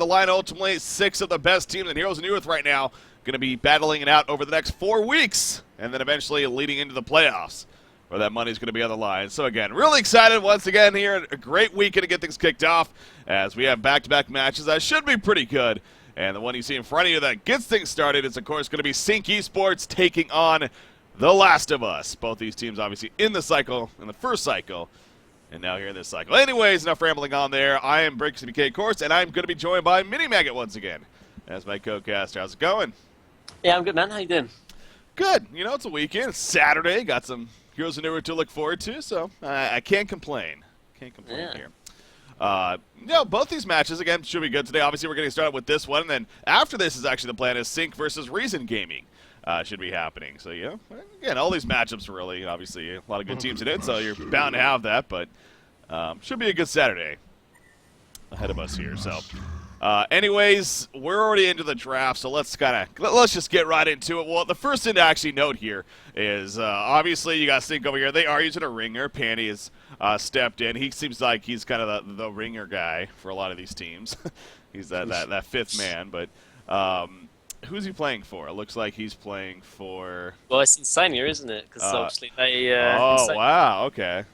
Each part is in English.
the line ultimately. 6 of the best teams in Heroes of New Earth right now going to be battling it out over the next 4 weeks, and then eventually leading into the playoffs, where that money's going to be on the line. So again, really excited once again here. A great weekend to get things kicked off, as we have back-to-back matches that should be pretty good. And the one you see in front of you that gets things started is, of course, going to be CiC Esports taking on The Last of Us. Both these teams obviously in the first cycle, and now here in this cycle. Anyways, enough rambling on there. I am BreakCBK Course, and I'm going to be joined by Mini Maggot once again as my co-caster. How's it going? Yeah, I'm good, man. How you doing? Good. You know, it's a weekend. It's Saturday. Got some Heroes of New Earth to look forward to, so I can't complain. Can't complain here. Both these matches, again, should be good today. Obviously, we're getting started with this one, and then after this is actually the plan is CiC versus Reason Gaming should be happening. So, again, all these matchups really, obviously, a lot of good teams in it, so you're bound to have that, but should be a good Saturday ahead of us here. So, anyways, we're already into the draft, so let's just get right into it. Well, the first thing to actually note here is obviously you got CiC over here. They are using a ringer. Panty has stepped in. He seems like he's kind of the ringer guy for a lot of these teams. He's that fifth man, but who's he playing for? It looks like he's playing for... Well, it's Insania, isn't it? Because obviously they... wow, okay.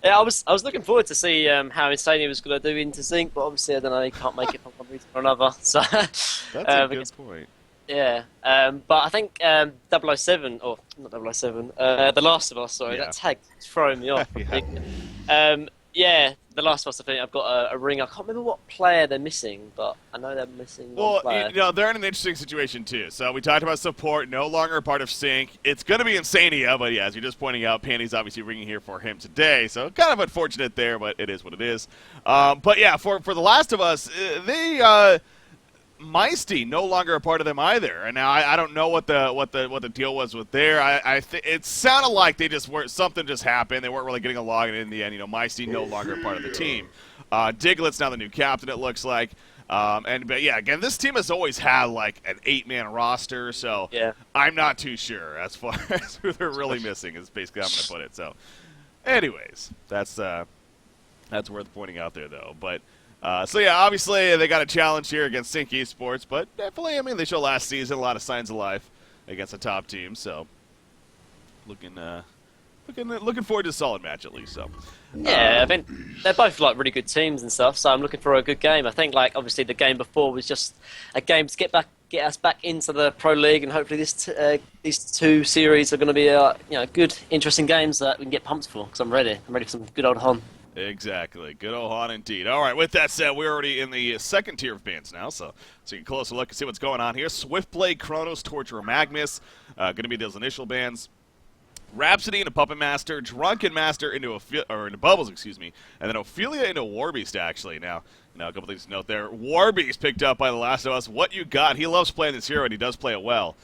Yeah, I was looking forward to see how Insania was going to do into CiC, but obviously I don't know, he can't make it for one reason or another. So that's a good point. Yeah, but I think 007, or not 007, The Last of Us, sorry, that tag is throwing me off. The Last of Us, I think I've got a ring. I can't remember what player they're missing, but I know they're missing one player. They're in an interesting situation, too. So we talked about support, no longer a part of CiC. It's going to be Insania, but yeah, as you're just pointing out, Panty's obviously ringing here for him today, so kind of unfortunate there, but it is what it is. But yeah, for The Last of Us, Meisty no longer a part of them either, and now I don't know what the deal was with there. It sounded like they just weren't, something just happened. They weren't really getting along, and in the end, Meisty no longer a part of the team. Diglett's now the new captain, it looks like. But yeah, again, this team has always had like an 8-man roster, so I'm not too sure as far as who they're really missing is basically how I'm going to put it. So, anyways, that's worth pointing out there though, but. Obviously they got a challenge here against CiC Esports, but definitely, they showed last season a lot of signs of life against a top team, so looking forward to a solid match at least. So yeah, they're both like really good teams and stuff, so I'm looking for a good game. I think like obviously the game before was just a game to get us back into the Pro League, and hopefully these two series are going to be good, interesting games that we can get pumped for. Because I'm ready for some good old Hon. Exactly. Good old Han indeed. All right, with that said, we're already in the second tier of bands now, so take a closer look and see what's going on here. Swiftblade, Chronos, Torturer, Magnus, going to be those initial bands. Rhapsody into Puppet Master, Drunken Master into Bubbles, and then Ophelia into Warbeast, actually. Now, a couple things to note there. Warbeast picked up by The Last of Us. What you got? He loves playing this hero, and he does play it well.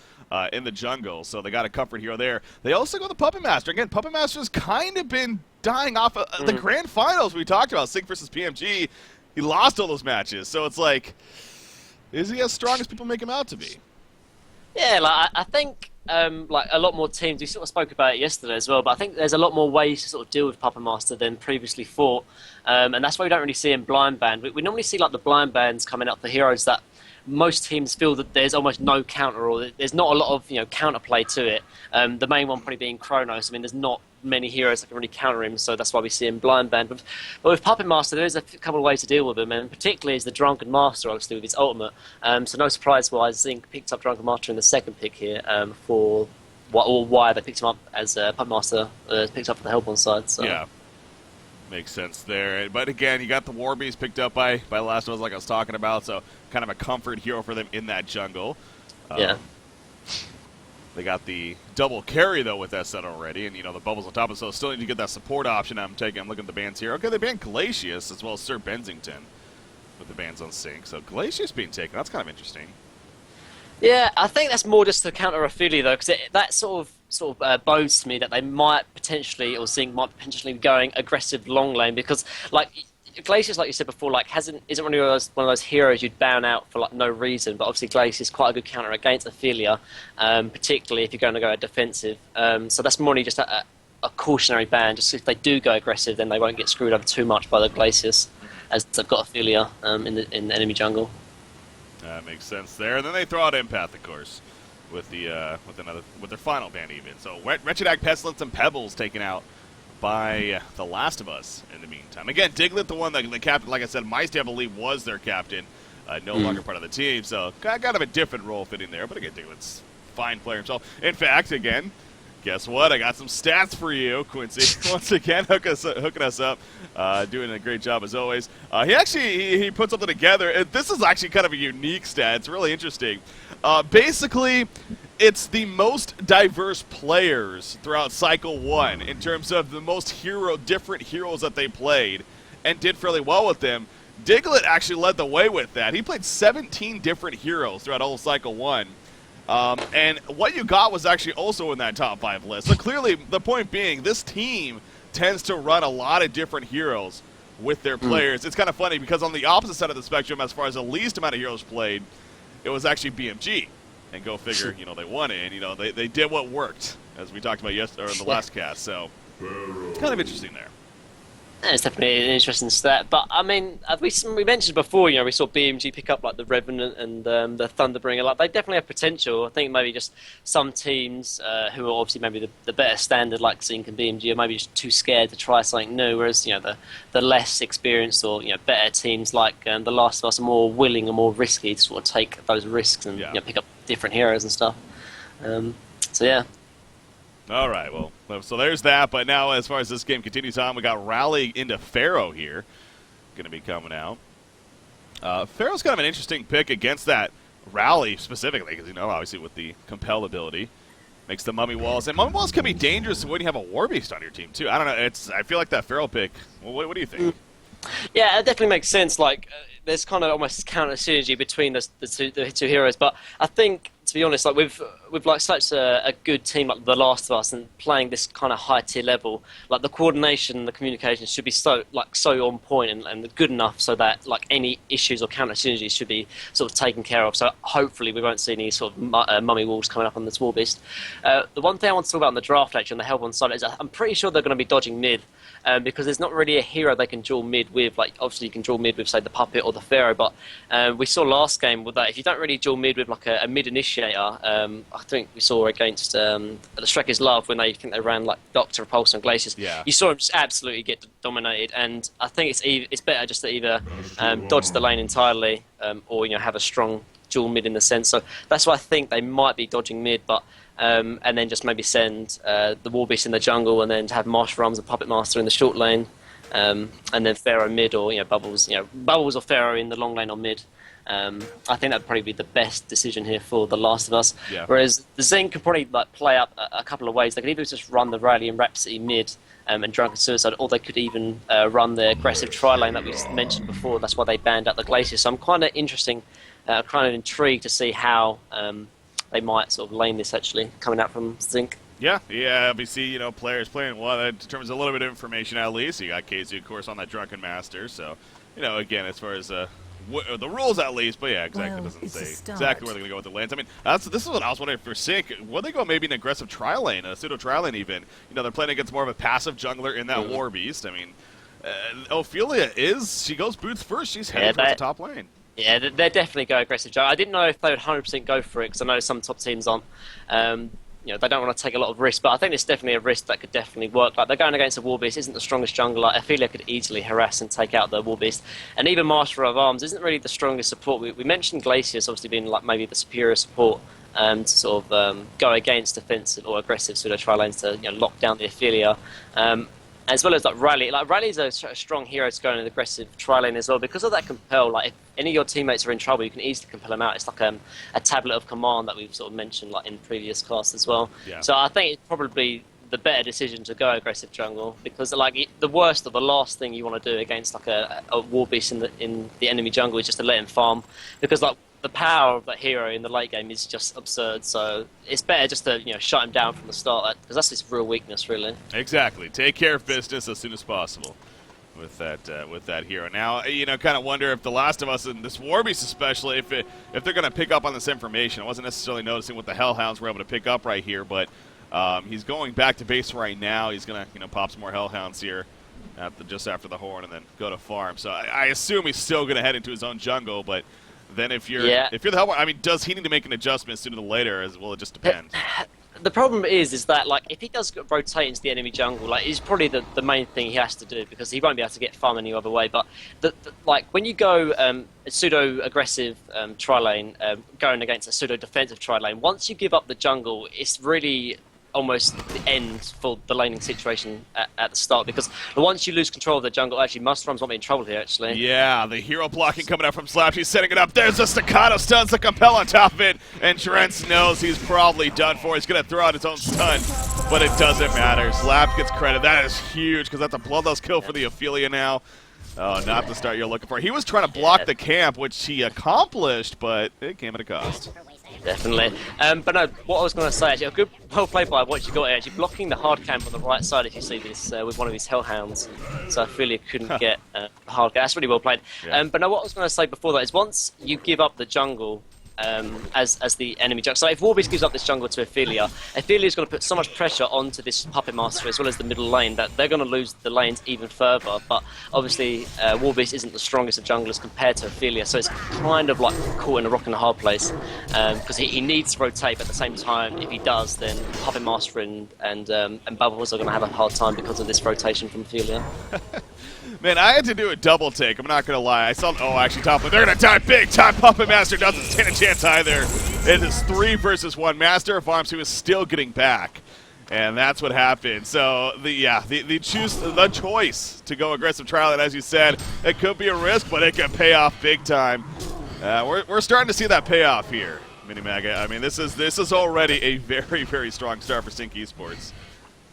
In the jungle, so they got a comfort hero there. They also go the Puppet Master. Again, Puppet Master's kind of been dying off of the grand finals we talked about, CiC versus PMG. He lost all those matches, so it's like, is he as strong as people make him out to be? Yeah, I think like a lot more teams, we sort of spoke about it yesterday as well, but I think there's a lot more ways to sort of deal with Puppet Master than previously thought, and that's why we don't really see in blind band. We normally see like the blind bands coming up for heroes that most teams feel that there's almost no counter, or there's not a lot of counterplay to it. The main one probably being Chronos. There's not many heroes that can really counter him, so that's why we see him blind band. But with Puppet Master, there is a couple of ways to deal with him, and particularly is the Drunken Master, obviously, with his ultimate. So no surprise why CiC picked up Drunken Master in the second pick here for why they picked him up as Puppet Master picked up for the Hellborn side. So. Yeah. Makes sense there. But again, you got the Warbeast picked up by The Last of Us, like I was talking about, so kind of a comfort hero for them in that jungle. They got the double carry, though, with that set already, and, the bubbles on top of it, so still need to get that support option. I'm looking at the bans here. Okay, they banned Glacius as well as Sir Bensington with the bans on CiC. So Glacius being taken, that's kind of interesting. Yeah, I think that's more just to counter Ophelia, though, because that sort of bodes to me that they might potentially, or CiC might potentially be going aggressive long lane, because like Glacius, like you said before, like isn't really one of those heroes you'd ban out for like no reason. But obviously Glacius is quite a good counter against Ophelia, particularly if you're going to go defensive. So that's more just a cautionary ban. Just if they do go aggressive, then they won't get screwed over too much by the Glacius, as they've got Ophelia in the enemy jungle. That makes sense there. And then they throw out Empath, of course, with their final ban even. So Wretched Ag, Pestilence, and Pebbles taken out by The Last of Us in the meantime. Again, Diglett, the one that the captain, like I said, Meister, I believe, was their captain, no longer part of the team. So kind of a different role fitting there. But again, Diglett's a fine player himself. In fact, again, guess what? I got some stats for you, Quincy. Once again, hooking us up, doing a great job as always. He put something together. This is actually kind of a unique stat. It's really interesting. Basically, it's the most diverse players throughout Cycle 1 in terms of the most different heroes that they played and did fairly well with them. Diglett actually led the way with that. He played 17 different heroes throughout all Cycle 1. And what you got was actually also in that top 5 list. So clearly, the point being, this team tends to run a lot of different heroes with their players. It's kind of funny because on the opposite side of the spectrum, as far as the least amount of heroes played, it was actually BMG. And go figure, they won it, and they did what worked, as we talked about yesterday in the last cast. So kind of interesting there. Yeah, it's definitely an interesting stat, but I mean, as we mentioned before, we saw BMG pick up like the Revenant and the Thunderbringer. Like they definitely have potential. I think maybe just some teams who are obviously maybe the better standard, like CiC and BMG, are maybe just too scared to try something new. Whereas the less experienced or better teams like The Last of Us are more willing and more risky to sort of take those risks and pick up different heroes and stuff. So yeah. All right, well, so there's that. But now, as far as this game continues on, we got Rally into Pharaoh here, going to be coming out. Pharaoh's kind of an interesting pick against that Rally specifically, because obviously with the Compel ability, makes the Mummy Walls, and Mummy Walls can be dangerous when you have a War Beast on your team too. I don't know. I feel like that Pharaoh pick. Well, what do you think? Yeah, it definitely makes sense. Like, there's kind of almost counter synergy between the two heroes. But I think, to be honest, like with like such a good team like The Last of Us and playing this kind of high tier level, like the coordination and the communication should be so on point and good enough so that like any issues or counter synergies should be sort of taken care of. So hopefully we won't see any sort of mummy walls coming up on this War Beast. The one thing I want to talk about on the draft lecture on the Hellbourne side is I'm pretty sure they're going to be dodging mid. Because there's not really a hero they can dual mid with. Like, obviously you can dual mid with, say, the Puppet or the Pharaoh, but we saw last game with that, if you don't really dual mid with, like, a mid initiator, I think we saw against the Shrekker's Love when they ran, like, Doctor, Repulse, and Glaciers. Yeah. You saw him just absolutely get dominated, and I think it's better just to either dodge the lane entirely or, have a strong dual mid in the sense. So that's why I think they might be dodging mid, but and then just maybe send the War Beast in the jungle, and then have Marshall Arms and Puppet Master in the short lane, and then Pharaoh mid, or Bubbles, Bubbles or Pharaoh in the long lane or mid. I think that'd probably be the best decision here for The Last of Us. Yeah. Whereas the Zen could probably play up a couple of ways. They could either just run the Rally and Rhapsody mid and Drunken Suicide, or they could even run the aggressive tri lane that we mentioned before. That's why they banned out the Glacier. So I'm kind of intrigued to see how they might sort of lane this actually coming out from CiC. Yeah, we see, players playing well. That determines a little bit of information at least. You got KZ, of course, on that Drunken Master. So, again, as far as the rules at least, but yeah, exactly. Well, doesn't say exactly where they're going to go with the lanes. I mean, this is what I was wondering for CiC. Will they go maybe an aggressive tri lane, a pseudo tri lane even? They're playing against more of a passive jungler in that War Beast. I mean, Ophelia she goes boots first. She's heading towards the top lane. Yeah, they definitely go aggressive. I didn't know if they would 100% go for it, because I know some top teams aren't. They don't want to take a lot of risk, but I think it's definitely a risk that could definitely work. Like, they're going against a War Beast, isn't the strongest jungler. Ophelia could easily harass and take out the War Beast. And even Master of Arms isn't really the strongest support. We mentioned Glacius obviously being like maybe the superior support to sort of go against defensive or aggressive pseudo tri lanes to lock down the Ophelia. As well as Rally. Rally's a strong hero to go in an aggressive tri lane as well. Because of that compel, like if any of your teammates are in trouble, you can easily compel them out. It's like a tablet of command that we've sort of mentioned like in previous class as well. Yeah. So I think it's probably the better decision to go aggressive jungle, because like the worst or the last thing you want to do against like a War Beast in the enemy jungle is just to let him farm, because like the power of that hero in the late game is just absurd. So it's better just to shut him down from the start, because that's his real weakness, really. Exactly. Take care of business as soon as possible with that hero. Now, kind of wonder if The Last of Us and this War Beast especially, if they're going to pick up on this information. I wasn't necessarily noticing what the Hellhounds were able to pick up right here, but he's going back to base right now. He's going to pop some more Hellhounds here just after the horn and then go to farm. So I assume he's still going to head into his own jungle, but then if you're Yeah. if you're the Hellborn, I mean, does he need to make an adjustment sooner than later? As well, it just depends. The problem is that like if he does rotate into the enemy jungle, like it's probably the main thing he has to do because he won't be able to get farm any other way. But like when you go pseudo aggressive tri lane going against a pseudo defensive tri lane, once you give up the jungle, it's really almost the end for the laning situation at the start because once you lose control of the jungle, actually Mustrum's might be in trouble here actually. Yeah, the hero blocking coming up from Slap. He's setting it up. There's a staccato stuns, the compel on top of it, and Trent knows he's probably done for. He's going to throw out his own stun, but it doesn't matter. Slap gets credit. That is huge because that's a bloodlust kill for the Ophelia now. Oh, not the start you're looking for. He was trying to block the camp, which he accomplished, but it came at a cost. Definitely. But no, what I was going to say, actually, a good well played by what you got here, actually blocking the hard camp on the right side, if you see this, with one of his Hellhounds. So I feel he couldn't get hard camp. That's really well played. Yeah. But no, what I was going to say before that is once you give up the jungle, as the enemy jungle. So if Warbeast gives up this jungle to Ophelia is going to put so much pressure onto this Puppet Master as well as the middle lane that they're going to lose the lanes even further. But obviously, Warbeast isn't the strongest of junglers compared to Ophelia, so it's kind of like caught in a rock and a hard place because he needs to rotate. But at the same time, if he does, then Puppet Master and Bubbles are going to have a hard time because of this rotation from Ophelia. Man, I had to do a double take. I'm not going to lie. I saw, actually, top lane. They're going to die big time. Puppet Master doesn't stand a chance either. It is 3 versus 1. Master of Arms, who is still getting back. And that's what happened. So, the choice to go aggressive trial, and as you said, it could be a risk, but it could pay off big time. We're starting to see that payoff here, Minimaga. I mean, this is already a very, very strong start for CiC Esports.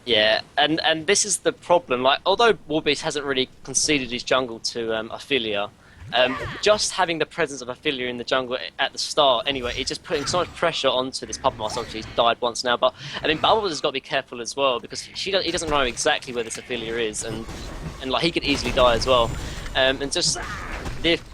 Yeah, and this is the problem. Like, although Warbeast hasn't really conceded his jungle to Ophelia, just having the presence of Ophelia in the jungle at the start, anyway, it's just putting so much pressure onto this Puppet Master. Obviously, he's died once now, but I mean, Bubbles has got to be careful as well because he doesn't know exactly where this Ophelia is, and like he could easily die as well, and just.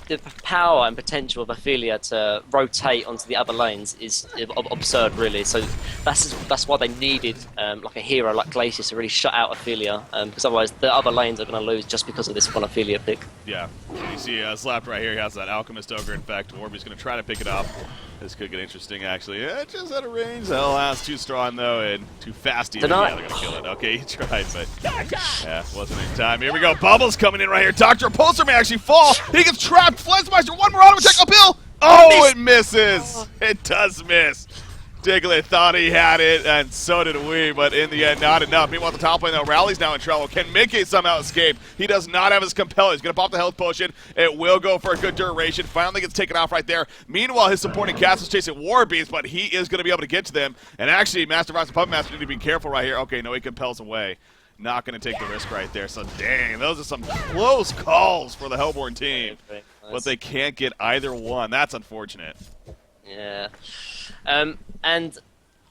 The power and potential of Ophelia to rotate onto the other lanes is absurd, really. So that's why they needed like a hero like Glacius to really shut out Ophelia, because otherwise the other lanes are going to lose just because of this one Ophelia pick. Yeah. You see Slap right here. He has that Alchemist Ogre. In fact, Warby's going to try to pick it up. This could get interesting, actually. Yeah, just out of range. The Hellhound's too strong, though, and too fast even. Yeah, they're going to kill it. Okay, he tried, but yeah, wasn't in time. Here we go. Bubbles coming in right here. Dr. Pulsar may actually fall. He gets trapped. Flensmeister, one more auto attack uphill. Oh, it misses. It does miss. Diglett thought he had it, and so did we, but in the end, not enough. Meanwhile, the top lane, though, Rally's now in trouble. Can Mickey somehow escape? He does not have his compel. He's going to pop the health potion. It will go for a good duration. Finally gets taken off right there. Meanwhile, his supporting cast is chasing Warbeast, but he is going to be able to get to them. And actually, Master Ross and Puppet Master need to be careful right here. Okay, no, he compels away. Not going to take the risk right there. So, dang, those are some close calls for the Hellborn team. Nice. But they can't get either one. That's unfortunate. Yeah. And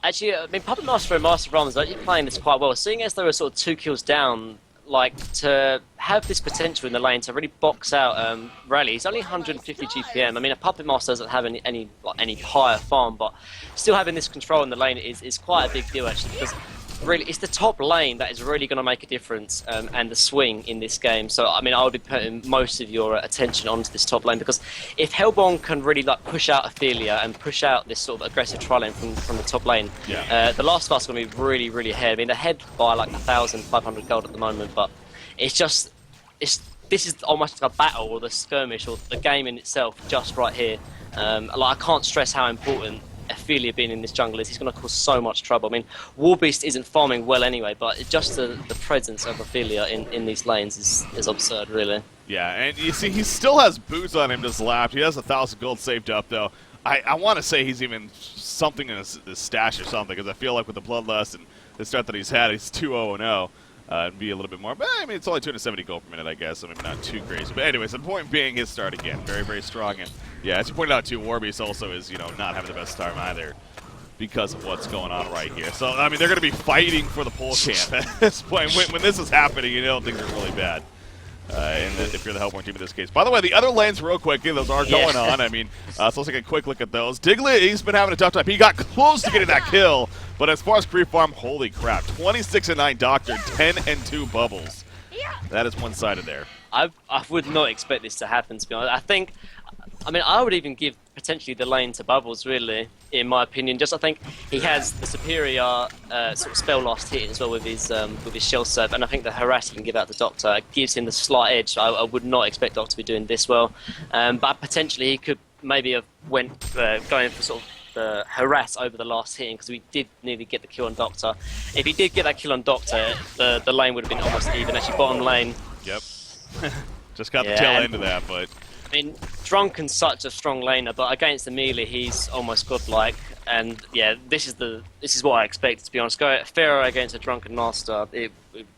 actually, I mean, Puppet Master and Master of Arms are actually playing this quite well. Seeing as they were sort of 2 kills down, like, to have this potential in the lane to really box out Rally. He's only 150 GPM. I mean, a Puppet Master doesn't have any higher farm, but still having this control in the lane is quite a big deal, actually, because really, it's the top lane that is really going to make a difference, and the swing in this game. So, I mean, I would be putting most of your attention onto this top lane, because if Hellborn can really like push out Ophelia and push out this sort of aggressive tri lane from the top lane, the Last of Us are going to be really, really ahead. I mean, they're ahead by like 1,500 gold at the moment, but it's just this is almost like a battle or the skirmish or the game in itself just right here. Like, I can't stress how important Ophelia being in this jungle is. He's going to cause so much trouble. I mean, Warbeast isn't farming well anyway, but just the presence of Ophelia in these lanes is absurd, really. Yeah, and you see, he still has boots on him to slap. He has 1,000 gold saved up, though. I want to say he's even something in his stash or something, because I feel like with the Bloodlust and the start that he's had, he's 2-0-0. It'd be a little bit more, but I mean, it's only 270 gold per minute, I guess, so maybe not too crazy. But anyways, the point being, his start again, very, very strong. And yeah, as you pointed out too, Warbeast also is, not having the best time either because of what's going on right here. So, I mean, they're going to be fighting for the pole camp at this point. When this is happening, things are really bad. If you're the Hellborn team in this case. By the way, the other lanes, real quickly, those are going on. I mean, so let's take a quick look at those. Diglett, he's been having a tough time. He got close to getting that kill, but as far as creep farm, holy crap. 26-9 Doctor, 10-2 Bubbles. That is one-sided there. I would not expect this to happen, to be honest. I mean, I would even give potentially the lane to Bubbles, really, in my opinion. Just I think he has the superior sort of spell last hit as well with his shell serve, and I think the harass he can give out the Doctor gives him the slight edge. I would not expect Doctor to be doing this well, but potentially he could maybe have went going for sort of the harass over the last hitting, because we did nearly get the kill on Doctor. If he did get that kill on Doctor, the lane would have been almost even. Actually, bottom lane. Yep. Just got the tail end of that, but. I mean, Drunken's such a strong laner, but against the melee, he's almost godlike. And yeah, this is what I expected, to be honest. Go Pharaoh against a Drunken Master,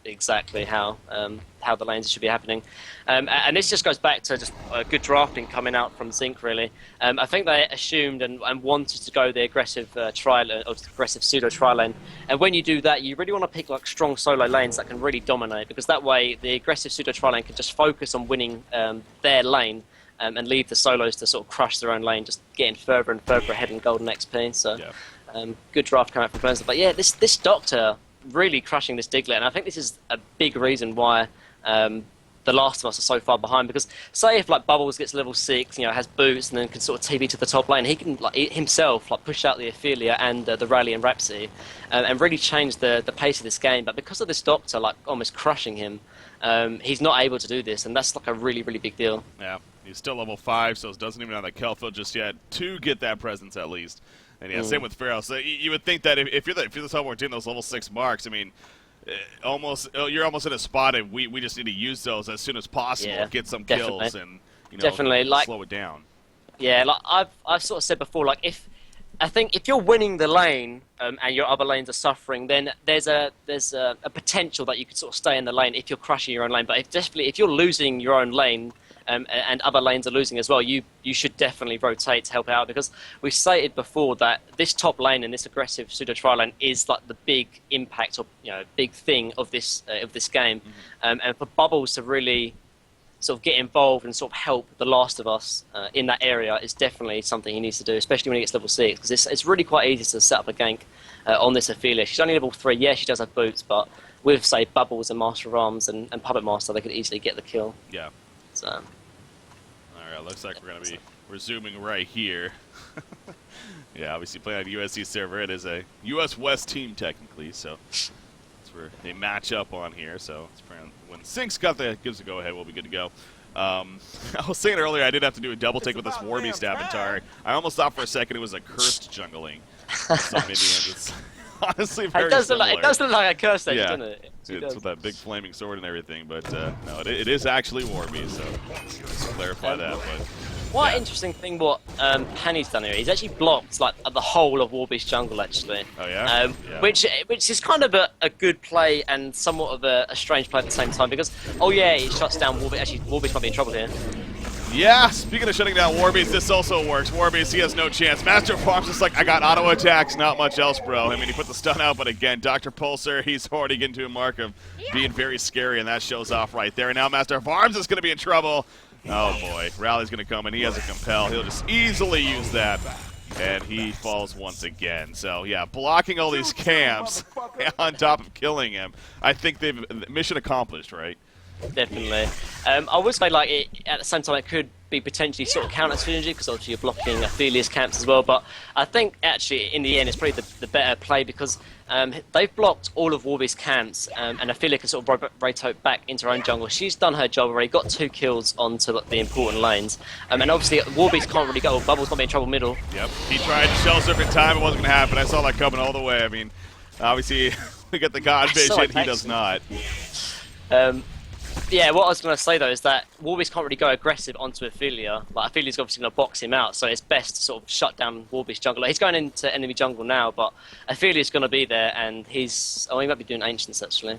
exactly how the lanes should be happening. And this just goes back to just good drafting coming out from CiC, really. I think they assumed and wanted to go the aggressive tri-lane, or aggressive pseudo tri-lane. And when you do that, you really want to pick like strong solo lanes that can really dominate, because that way the aggressive pseudo tri-lane can just focus on winning their lane. And leave the solos to sort of crush their own lane, just getting further and further ahead in golden XP. So, good draft coming out from Burns. But yeah, this Doctor really crushing this Diglett, and I think this is a big reason why the Last of Us are so far behind. Because say if like Bubbles gets level 6, has boots, and then can sort of TP to the top lane, he can himself push out the Ophelia and the Rally and Rhapsody, and really change the pace of this game. But because of this Doctor almost crushing him, he's not able to do this, and that's a really, really big deal. Yeah. He's still level 5, so doesn't even have that Kelfield just yet to get that presence at least. And yeah, same with Pharaoh. So you would think that if you're the sophomore team, those level 6 marks, I mean, you're almost in a spot of we just need to use those as soon as possible, get some kills, and definitely slow it down. Yeah, I've sort of said before, I think if you're winning the lane and your other lanes are suffering, then there's a potential that you could sort of stay in the lane if you're crushing your own lane. But if you're losing your own lane, and other lanes are losing as well, you should definitely rotate to help out, because we've stated before that this top lane and this aggressive pseudo tri lane is the big impact or big thing of this game, and for Bubbles to really sort of get involved and sort of help the Last of Us in that area is definitely something he needs to do, especially when he gets level 6, because it's really quite easy to set up a gank on this Ophelia. She's only level 3, yeah, she does have boots, but with say Bubbles and Master of Arms and Puppet Master, they could easily get the kill. Yeah. So. Alright, looks like we're going to be resuming right here. Yeah, obviously playing on USC server. It is a US West team, technically, so that's where they match up on here. So it's when CiC's got gives the go-ahead, we'll be good to go. I was saying earlier I did have to do a double take with this Warbeast avatar. I almost thought for a second it was a cursed jungling. Some Indians. It's honestly very similar. It does look like a curse stage, doesn't it? It's with that big flaming sword and everything, but no, it is actually Warbeast, so let's clarify that. But what interesting thing what Penny's done here, he's actually blocked the whole of Warbeast jungle, actually. Oh yeah? Which is kind of a good play and somewhat of a strange play at the same time, because he shuts down Warbeast. Actually, Warbeast might be in trouble here. Yeah, speaking of shutting down Warbeast, this also works. Warbeast, he has no chance. Master of Arms just I got auto attacks, not much else, bro. I mean, he put the stun out, but again, Dr. Pulsar, he's already getting to a mark of being very scary, and that shows off right there. And now Master of Arms is going to be in trouble. Oh, boy. Rally's going to come, and he has a Compel. He'll just easily use that, and he falls once again. So, yeah, blocking all these camps on top of killing him. I think mission accomplished, right? Definitely. I would say, at the same time, it could be potentially sort of counter synergy, because obviously you're blocking Ophelia's camps as well. But I think, actually, in the end, it's probably the better play, because they've blocked all of Warbeast's camps, and Ophelia can sort of rotate back into her own jungle. She's done her job already, got 2 kills onto the important lanes. And obviously, Warbeast can't really go. Bubbles might be in trouble middle. Yep. He tried to shell serve in time. It wasn't going to happen. I saw that coming all the way. I mean, obviously, we got the God Vision. He does not. Yeah, what I was going to say, though, is that Warbeast can't really go aggressive onto Ophelia. Ophelia's obviously going to box him out, so it's best to sort of shut down Warbeast jungle. He's going into enemy jungle now, but Ophelia's going to be there, and he might be doing Ancients, actually.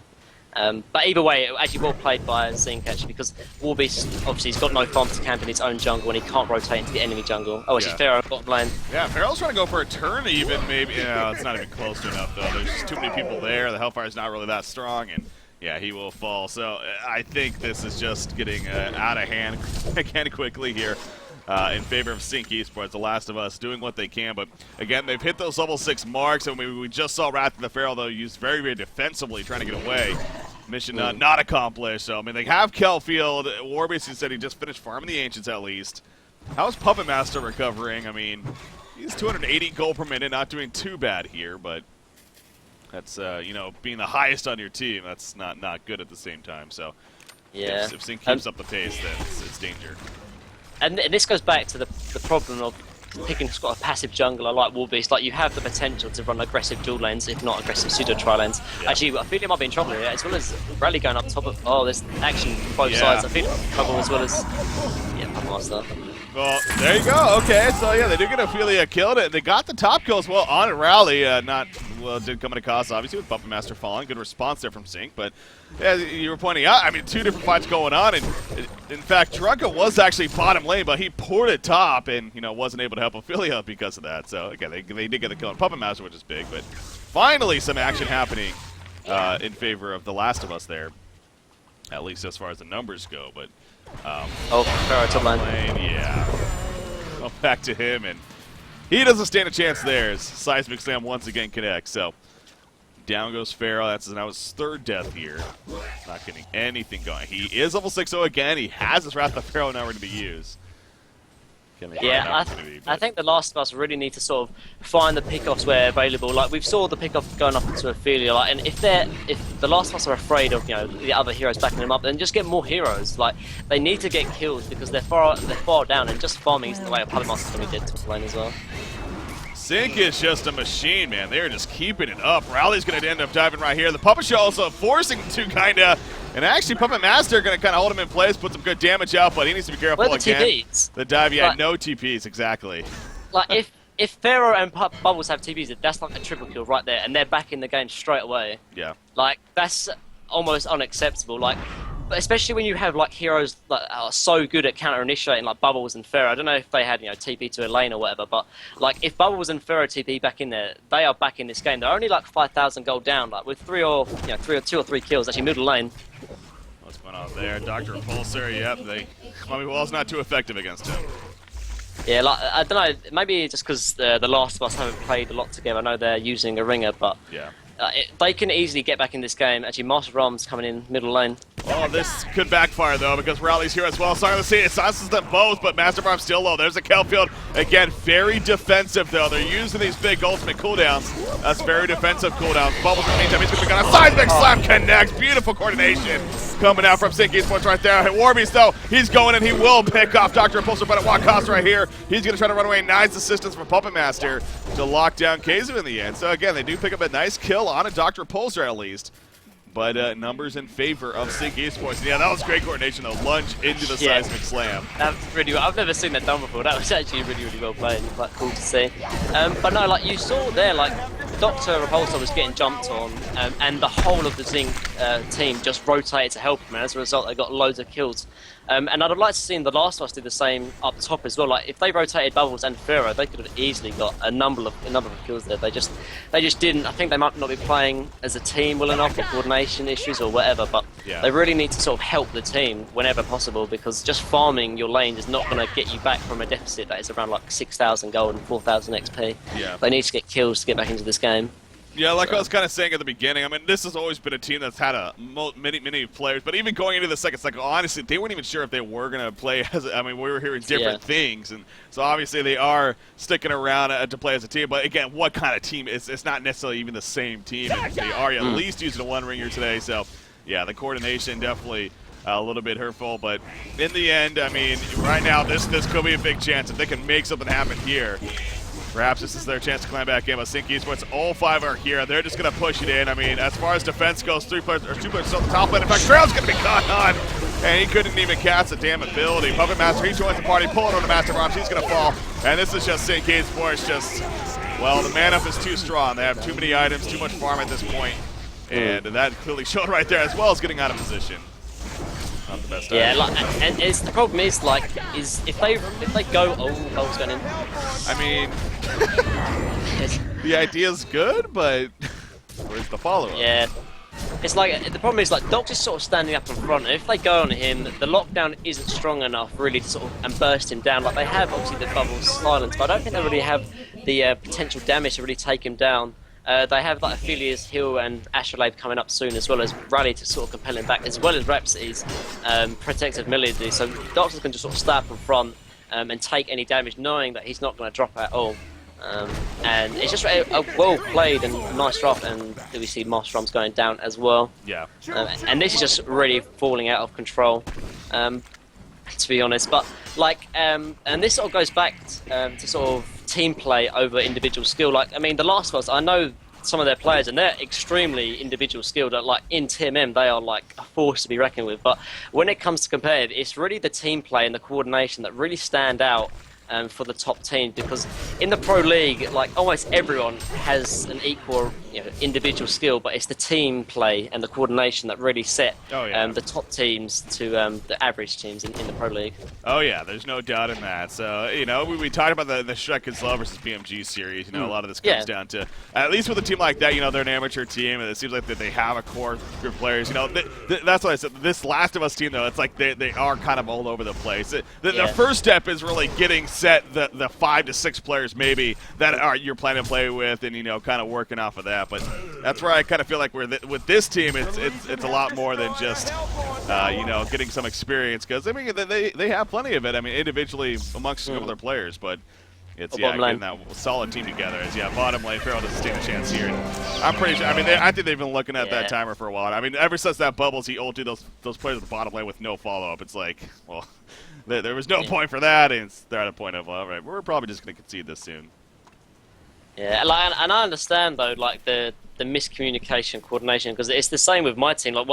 But either way, actually well played by CiC, actually, because Warbeast, obviously, he's got no farm to camp in his own jungle, and he can't rotate into the enemy jungle. Oh, actually, Pharaoh bottom lane. Yeah, Pharaoh's trying to go for a turn, even, maybe. Yeah, it's not even close to enough, though. There's just too many people there. The Hellfire's not really that strong, and yeah, he will fall. So I think this is just getting out of hand again quickly here in favor of CiC Esports. The Last of Us doing what they can, but again, they've hit those level 6 marks. And we just saw Wrath of the Pharaoh, though, used very, very defensively, trying to get away. Mission not accomplished. So, I mean, they have Kelfield. Warbeast, he said he just finished farming the Ancients at least. How's Puppet Master recovering? I mean, he's 280 gold per minute, not doing too bad here, but that's, you know, being the highest on your team, that's not good at the same time. So, yeah. if CiC keeps up the pace, then it's danger. And this goes back to the problem of picking a passive jungler like Warbeast. Like, you have the potential to run aggressive dual lanes, if not aggressive pseudo tri lanes. Yeah. Actually, I feel he might be in trouble here, as well as Rally going up top of. Oh, there's action from both sides. I feel in trouble as well as. Yeah, Puppet Master. Well, there you go. Okay, so yeah, they do get Ophelia killed. They got the top kill as well on Rally. Did come at a cost, obviously, with Puppet Master falling. Good response there from CiC, but yeah, you were pointing out, I mean, two different fights going on, and in fact, Trunka was actually bottom lane, but he poured it top and, you know, wasn't able to help Ophelia because of that. So, again, they did get the kill on Puppet Master, which is big, but finally some action happening in favor of The Last of Us there, at least as far as the numbers go, but Pharaoh top lane. Yeah. Well, back to him, and he doesn't stand a chance there as Seismic Slam once again connects. So down goes Pharaoh. That's now his third death here. Not getting anything going. He is level 6-0 again. He has his Wrath of Pharaoh now ready to be used. Yeah, I think The Last of Us really need to sort of find the pickoffs where available. Like, we've saw the pickoff going up into Ophelia, like, and if The Last of Us are afraid of, you know, the other heroes backing them up, then just get more heroes. Like, they need to get kills because they're far down, and just farming isn't the way a Puppet Master's going to be dead top lane as well. CiC is just a machine, man. They're just keeping it up. Rally's going to end up diving right here. The Puppet Show also forcing to kind of, and actually Puppet Master going to kind of hold him in place, put some good damage out, but he needs to be careful Where the again. TPs? The dive, yeah, like, no TPs, exactly. Like, if Pharaoh and Bubbles have TPs, that's like a triple kill right there, and they're back in the game straight away. Yeah. Like, that's almost unacceptable. Like, but especially when you have like heroes that are so good at counter initiating, like Bubbles and Pharaoh. I don't know if they had, you know, TP to a lane or whatever, but like if Bubbles and Pharaoh TP back in there, they are back in this game. They're only like 5,000 gold down, like with two or three kills, actually middle lane. What's going on there? Dr. Repulsor, yep, Mummy Wall's not too effective against him. Yeah, like, I don't know, maybe just because The Last of Us haven't played a lot together. I know they're using a ringer, but yeah. They can easily get back in this game. Actually, Master of Arms coming in middle lane. Oh, this could backfire, though, because Rally's here as well. Starting to see it silences them both, but Master of Arms still low. There's a Kelfield. Again, very defensive, though. They're using these big ultimate cooldowns. That's very defensive cooldowns. Bubbles in the meantime. He's going to be gone. Seismic Slam connects. Beautiful coordination coming out from CiC Esports right there. Warbeast, though, he's going, and he will pick off Dr. Repulsor, but at what cost right here? He's going to try to run away. Nice assistance from Puppet Master to lock down Kazu in the end. So, again, they do pick up a nice kill on a Dr. Repulsor, at least. But numbers in favor of CiC Esports. Yeah, that was great coordination, though. Lunge into the Seismic Slam. That's really well. I've never seen that done before. That was actually really, really well played. Quite cool to see. But no, like you saw there, like Dr. Repulsor was getting jumped on, and the whole of the CiC team just rotated to help him. And as a result, they got loads of kills. And I'd like to see The Last of Us do the same up top as well. Like if they rotated Bubbles and Pharaoh, they could have easily got a number of kills there. They just didn't. I think they might not be playing as a team well enough, or coordination issues or whatever. But they really need to sort of help the team whenever possible, because just farming your lane is not going to get you back from a deficit that is around like 6,000 gold and 4,000 XP. Yeah. They need to get kills to get back into this game. Yeah, like I was kind of saying at the beginning, I mean, this has always been a team that's had many players, but even going into the second cycle, honestly, they weren't even sure if they were going to play as, I mean, we were hearing different things, and so obviously they are sticking around to play as a team, but again, what kind of team? It's not necessarily even the same team, and they are at least using a one-ringer today, so yeah, the coordination definitely a little bit hurtful, but in the end, I mean, right now, this could be a big chance if they can make something happen here. Perhaps this is their chance to climb back in, but CiC Esports, all five are here. They're just going to push it in. I mean, as far as defense goes, two players on the top lane. In fact, Trail's going to be caught on, and he couldn't even cast a damn ability. Puppet Master, he joins the party, pulling on the Master of Arms. He's going to fall, and this is just CiC Esports just, well, the man-up is too strong. They have too many items, too much farm at this point, and that clearly showed right there, as well as getting out of position. Not the best. Yeah, like, and the problem is if they go, Bolt's going in. I mean, the idea is good, but where's the follow-up? Yeah, it's like the problem is like Doc's is sort of standing up in front, and if they go on him, the lockdown isn't strong enough really to sort of and burst him down. Like they have obviously the Bubble's silence, but I don't think they really have the potential damage to really take him down. They have like Ophelia's heal and Astrolabe coming up soon, as well as Rally to sort of compel him back, as well as Rhapsody's protective melody. So Doctors can just sort of stay up in front and take any damage, knowing that he's not going to drop at all. And it's just a well played and nice draft, and we see Mastrom's going down as well. Yeah. And this is just really falling out of control, to be honest. But like, and this sort of goes back to sort of team play over individual skill. Like, I mean, The Last of Us, I know some of their players, and they're extremely individual skilled. Like in TMM, they are like a force to be reckoned with. But when it comes to competitive, it's really the team play and the coordination that really stand out for the top team, because in the Pro League, like almost everyone has an equal, individual skill, but it's the team play and the coordination that really set the top teams to the average teams in the Pro League. Oh yeah, there's no doubt in that. So we talked about the Shrek and Slow versus BMG series. A lot of this comes down to, at least with a team like that, they're an amateur team, and it seems like that they have a core group of players. That's what I said. This Last of Us team, though, it's like they are kind of all over the place. The first step is really getting set the 5 to 6 players maybe that you're planning to play with, and kind of working off of that. But that's where I kind of feel like with this team, it's a lot more than just getting some experience, because I mean they have plenty of it. I mean individually amongst some of their players, but it's getting that solid team together. Bottom lane, Farrell doesn't stand a chance here. And I'm pretty sure. I mean, I think they've been looking at that timer for a while. I mean, ever since that Bubbles he ulted those players at the bottom lane with no follow up, it's like, well, there was no point for that, and they're at a point of, all right, we're probably just going to concede this soon. Yeah, and I understand though, like the miscommunication, coordination, because it's the same with my team. Like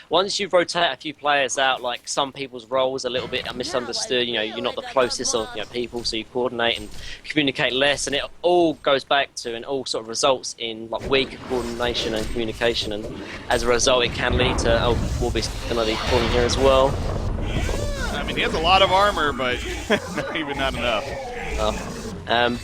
once you rotate a few players out, like some people's roles a little bit misunderstood. You're not the closest of people, so you coordinate and communicate less, and it all goes back to and all sort of results in like weaker coordination and communication, and as a result, it can lead to Warby's going to be falling here as well. I mean, he has a lot of armor, but even not enough.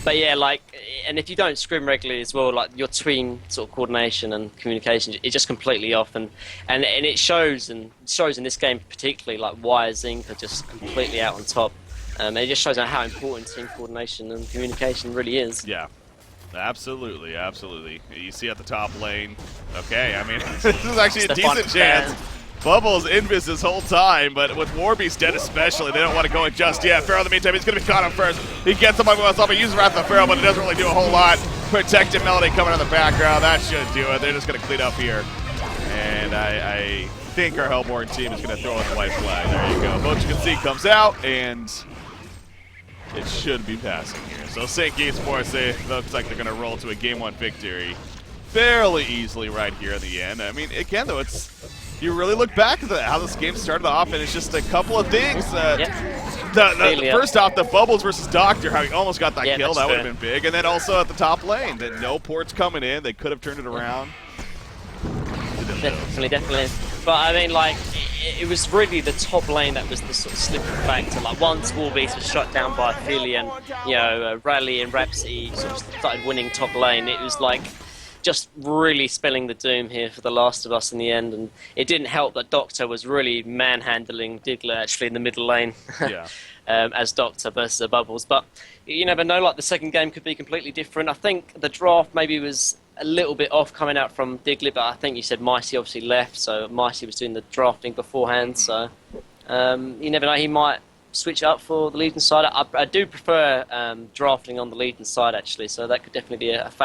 But yeah, like, and if you don't scrim regularly as well, like your tween sort of coordination and communication is just completely off, and it shows in this game particularly, like why Zinc are just completely out on top. It just shows how important team coordination and communication really is. Yeah. Absolutely, absolutely. You see at the top lane. Okay, I mean, this is actually a decent chance. Bubbles invis this whole time, but with Warbeast dead especially, they don't want to go in just yet. Farrell, in the meantime, he's going to be caught on first. He gets him on himself. He uses Wrath of Farrell, but it doesn't really do a whole lot. Protective Melody coming in the background. That should do it. They're just going to clean up here. And I think our Hellborn team is going to throw in the white flag. There you go. Both you can see comes out, and it should be passing here. So CiC Esports, looks like they're going to roll to a Game 1 victory fairly easily right here in the end. I mean, again, though, you really look back at how this game started off, and it's just a couple of things. First off, the Bubbles versus Doctor, how he almost got that kill. That would have been big. And then also at the top lane, that no ports coming in. They could have turned it around. Definitely. But I mean, like, it was really the top lane that was the sort of slipping factor. Like, once Warbeast was shut down by Philly and, Rally and Rhapsody sort of started winning top lane, it was like just really spelling the doom here for The Last of Us in the end. And it didn't help that Doctor was really manhandling Diggler actually in the middle lane as Doctor versus Bubbles. But you never know, like the second game could be completely different. I think the draft maybe was a little bit off coming out from Diglett, but I think you said Micey obviously left, so Micey was doing the drafting beforehand, so you never know, he might switch up for the Legion side. I do prefer drafting on the Legion side actually, so that could definitely be a factor.